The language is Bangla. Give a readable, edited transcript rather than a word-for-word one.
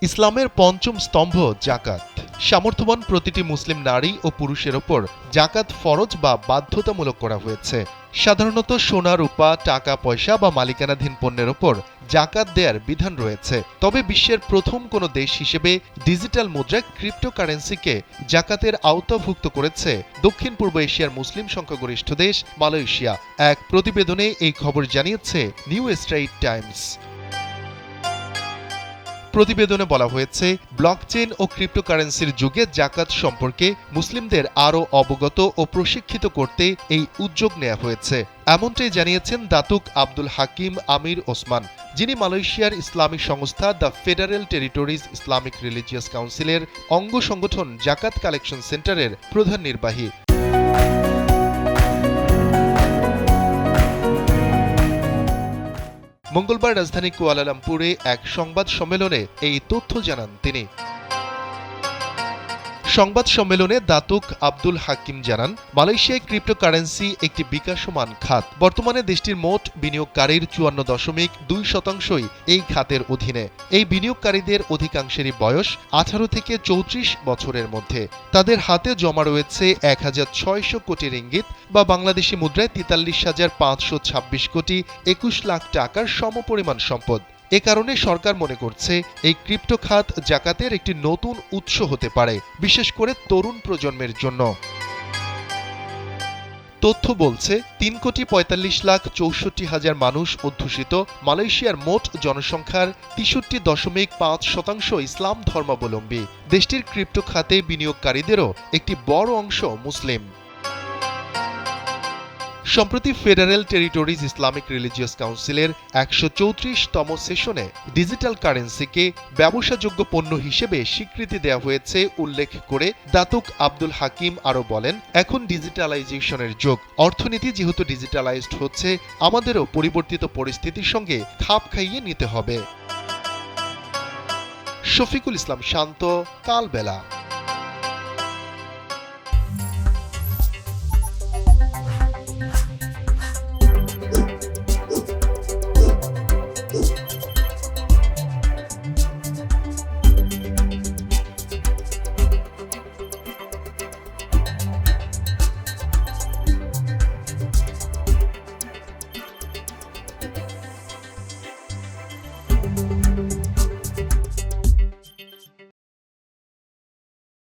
ইসলামের পঞ্চম স্তম্ভ জাকাত। সামর্থ্যবান প্রতিটি মুসলিম নারী ও পুরুষের ওপর জাকাত ফরজ বা বাধ্যতামূলক করা হয়েছে। সাধারণত সোনা, রূপা, টাকা পয়সা বা মালিকানাধীন পণ্যের ওপর জাকাত দেয়ার বিধান রয়েছে। তবে বিশ্বের প্রথম কোনো দেশ হিসেবে ডিজিটাল মুদ্রা ক্রিপ্টোকারেন্সিকে জাকাতের আওতাভুক্ত করেছে দক্ষিণ পূর্ব এশিয়ার মুসলিম সংখ্যাগরিষ্ঠ দেশ মালয়েশিয়া। এক প্রতিবেদনে এই খবর জানিয়েছে নিউ স্ট্রেইট টাইমস। প্রতিবেদনে বলা হয়েছে, ব্লকচেন ও ক্রিপ্টোকারেন্সির যুগে জাকাত সম্পর্কে মুসলিমদের আরও অবগত ও প্রশিক্ষিত করতে এই উদ্যোগ নেওয়া হয়েছে। এমনটাই জানিয়েছেন দাতুক আব্দুল হাকিম আমির ওসমান, যিনি মালয়েশিয়ার ইসলামিক সংস্থা the federal territories Islamic religious কাউন্সিলের অঙ্গ সংগঠন জাকাত কালেকশন সেন্টারের প্রধান নির্বাহী। মঙ্গলবার রাজধানী কুয়ালালামপুরে এক সংবাদ সম্মেলনে এই তথ্য জানান তিনি। সংবাদ সম্মেলনে দাতুক আব্দুল হাকিম জানান, মালয়েশিয়ায় ক্রিপ্টোকারেন্সি একটি বিকাশমান খাত। বর্তমানে দেশটির মোট বিনিয়োগকারীর ৫৪.২% এই খাতের অধীনে। এই বিনিয়োগকারীদের অধিকাংশেরই বয়স ১৮ থেকে ৩৪ বছরের মধ্যে। তাদের হাতে জমা রয়েছে ১,৬০০ কোটি রিঙ্গিত বা বাংলাদেশি মুদ্রায় ৪৩,৫২৬ কোটি ২১ লাখ টাকার সমপরিমাণ সম্পদ। এ কারণে সরকার মনে করছে এই ক্রিপ্টো খাত জাকাতের একটি নতুন উৎস হতে পারে, বিশেষ করে তরুণ প্রজন্মের জন্য। তথ্য বলছে, ৩,৪৫,৬৪,০০০ মানুষ অধ্যুষিত মালয়েশিয়ার মোট জনসংখ্যার ৬৩.৫% ইসলাম ধর্মাবলম্বী। দেশটির ক্রিপ্টো খাতে বিনিয়োগকারীদেরও একটি বড় অংশ মুসলিম। সম্প্রতি ফেডারেল টেরিটরিজ ইসলামিক রিলিজিয়াস কাউন্সিলের ১৩৪তম সেশনে ডিজিটাল কারেন্সিকে ব্যবসাযোগ্য পণ্য হিসেবে স্বীকৃতি দেওয়া হয়েছে উল্লেখ করে দাতুক আব্দুল হাকিম আরও বলেন, এখন ডিজিটালাইজেশনের যুগ। অর্থনীতি যেহেতু ডিজিটালাইজড হচ্ছে, আমাদেরও পরিবর্তিত পরিস্থিতির সঙ্গে খাপ খাইয়ে নিতে হবে। শফিকুল ইসলাম শান্ত, কালবেলা।